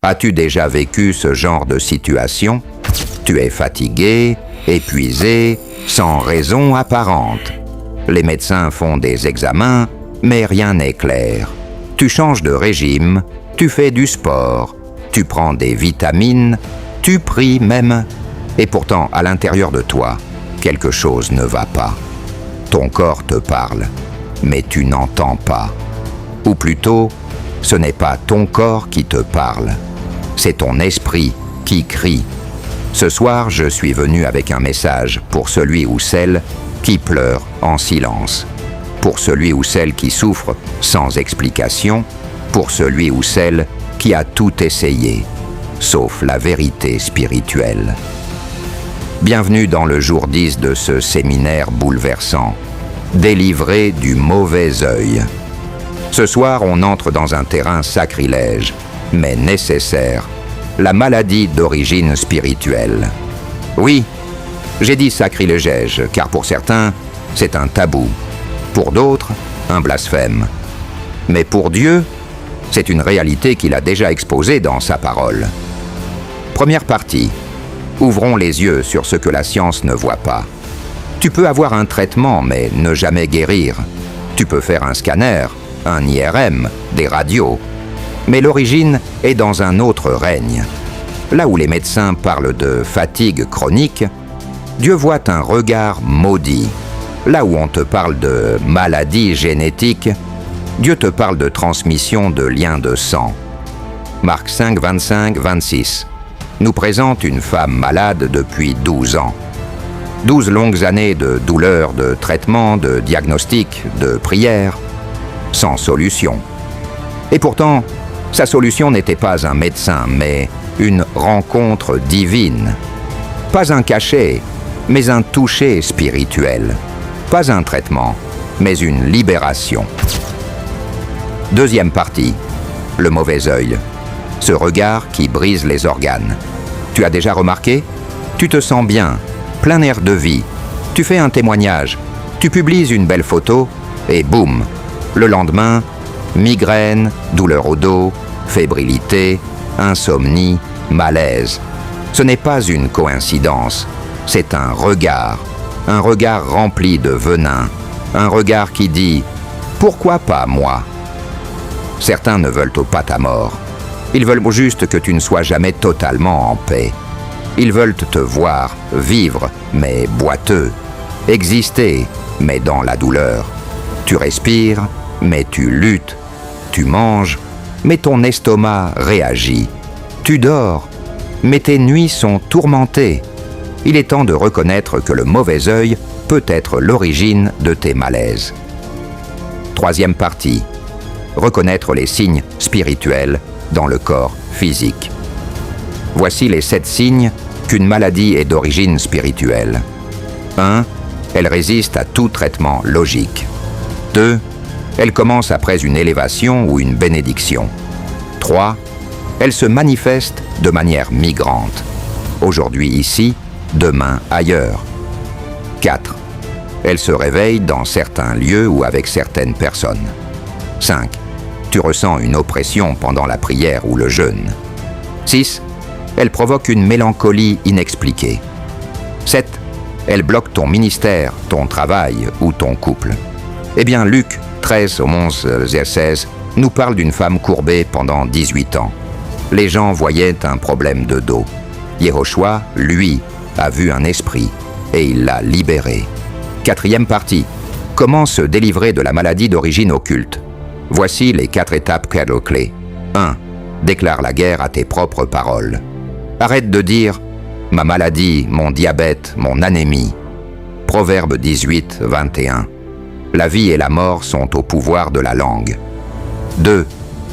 As-tu déjà vécu ce genre de situation? Tu es fatigué, épuisé, sans raison apparente. Les médecins font des examens, mais rien n'est clair. Tu changes de régime, tu fais du sport, tu prends des vitamines, tu pries même. Et pourtant, à l'intérieur de toi, quelque chose ne va pas. Ton corps te parle, mais tu n'entends pas. Ou plutôt, ce n'est pas ton corps qui te parle, c'est ton esprit qui crie. Ce soir, je suis venu avec un message pour celui ou celle qui pleure en silence, pour celui ou celle qui souffre sans explication, pour celui ou celle qui a tout essayé, sauf la vérité spirituelle. Bienvenue dans le jour 10 de ce séminaire bouleversant, délivré du mauvais œil. Ce soir, on entre dans un terrain sacrilège, mais nécessaire, la maladie d'origine spirituelle. Oui, j'ai dit sacrilège, car pour certains, c'est un tabou, pour d'autres, un blasphème. Mais pour Dieu, c'est une réalité qu'il a déjà exposée dans sa parole. Première partie. Ouvrons les yeux sur ce que la science ne voit pas. Tu peux avoir un traitement, mais ne jamais guérir. Tu peux faire un scanner, un IRM, des radios. Mais l'origine est dans un autre règne. Là où les médecins parlent de fatigue chronique, Dieu voit un regard maudit. Là où on te parle de maladie génétique, Dieu te parle de transmission de liens de sang. Marc 5, 25, 26 nous présente une femme malade depuis 12 ans. 12 longues années de douleur, de traitement, de diagnostic, de prière, sans solution. Et pourtant, sa solution n'était pas un médecin, mais une rencontre divine. Pas un cachet, mais un toucher spirituel. Pas un traitement, mais une libération. Deuxième partie, le mauvais œil. Ce regard qui brise les organes. Tu as déjà remarqué? Tu te sens bien, plein air de vie. Tu fais un témoignage, tu publies une belle photo, et boum! Le lendemain, migraine, douleur au dos, fébrilité, insomnie, malaise. Ce n'est pas une coïncidence, c'est un regard rempli de venin, un regard qui dit « Pourquoi pas moi ?» Certains ne veulent pas ta mort. Ils veulent juste que tu ne sois jamais totalement en paix. Ils veulent te voir vivre, mais boiteux, exister, mais dans la douleur. Tu respires, mais tu luttes. Tu manges, mais ton estomac réagit. Tu dors, mais tes nuits sont tourmentées. Il est temps de reconnaître que le mauvais œil peut être l'origine de tes malaises. Troisième partie. Reconnaître les signes spirituels dans le corps physique. Voici les 7 signes qu'une maladie est d'origine spirituelle. 1. Elle résiste à tout traitement logique. 2. Elle commence après une élévation ou une bénédiction. 3. Elle se manifeste de manière migrante. Aujourd'hui ici, demain ailleurs. 4. Elle se réveille dans certains lieux ou avec certaines personnes. 5. Tu ressens une oppression pendant la prière ou le jeûne. 6. Elle provoque une mélancolie inexpliquée. 7. Elle bloque ton ministère, ton travail ou ton couple. Eh bien, Luc 13, 11 et 16 nous parle d'une femme courbée pendant 18 ans. Les gens voyaient un problème de dos. Yehoshua, lui, a vu un esprit et il l'a libéré. Quatrième partie. Comment se délivrer de la maladie d'origine occulte? Voici les 4 étapes clés. 1. Déclare la guerre à tes propres paroles. Arrête de dire « ma maladie, mon diabète, mon anémie ». Proverbe 18, 21. La vie et la mort sont au pouvoir de la langue. 2.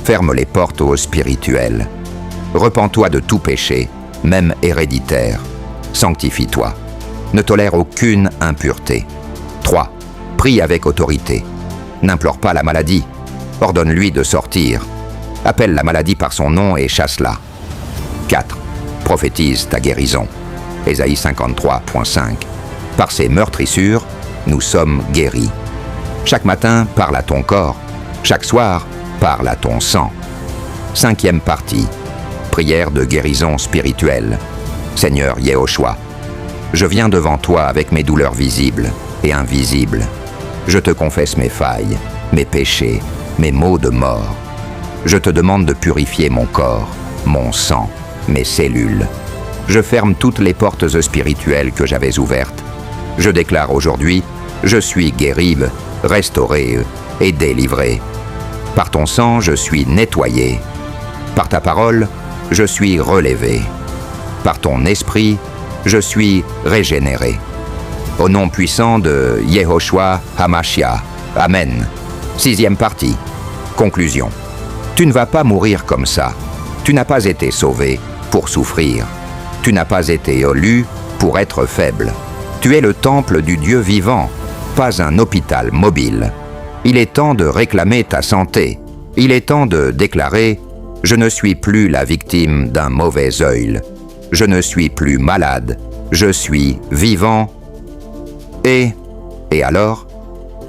Ferme les portes au spirituel. Repens-toi de tout péché, même héréditaire. Sanctifie-toi. Ne tolère aucune impureté. 3. Prie avec autorité. N'implore pas la maladie. Ordonne-lui de sortir. Appelle la maladie par son nom et chasse-la. 4. Prophétise ta guérison. Ésaïe 53.5. Par ces meurtrissures, nous sommes guéris. Chaque matin, parle à ton corps. Chaque soir, parle à ton sang. Cinquième partie. Prière de guérison spirituelle. Seigneur Yehoshua, je viens devant toi avec mes douleurs visibles et invisibles. Je te confesse mes failles, mes péchés, mes maux de mort. Je te demande de purifier mon corps, mon sang, mes cellules. Je ferme toutes les portes spirituelles que j'avais ouvertes. Je déclare aujourd'hui, je suis guéri, restauré et délivré. Par ton sang, je suis nettoyé. Par ta parole, je suis relevé. Par ton esprit, je suis régénéré. Au nom puissant de Yehoshua HaMashiach. Amen. 6e partie. Conclusion. Tu ne vas pas mourir comme ça. Tu n'as pas été sauvé pour souffrir. Tu n'as pas été élu pour être faible. Tu es le temple du Dieu vivant, pas un hôpital mobile. Il est temps de réclamer ta santé. Il est temps de déclarer « Je ne suis plus la victime d'un mauvais œil. Je ne suis plus malade. Je suis vivant. » Et alors,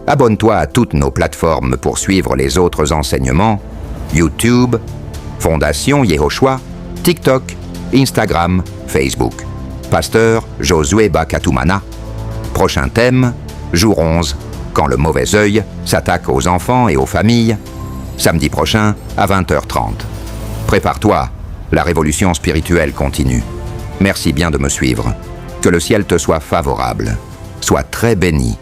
abonne-toi à toutes nos plateformes pour suivre les autres enseignements. YouTube, Fondation Yehoshua, TikTok, Instagram, Facebook. Pasteur Josué Bakatumana. Prochain thème, jour 11, quand le mauvais œil s'attaque aux enfants et aux familles. Samedi prochain à 20h30. Prépare-toi, la révolution spirituelle continue. Merci bien de me suivre. Que le ciel te soit favorable. Sois très béni.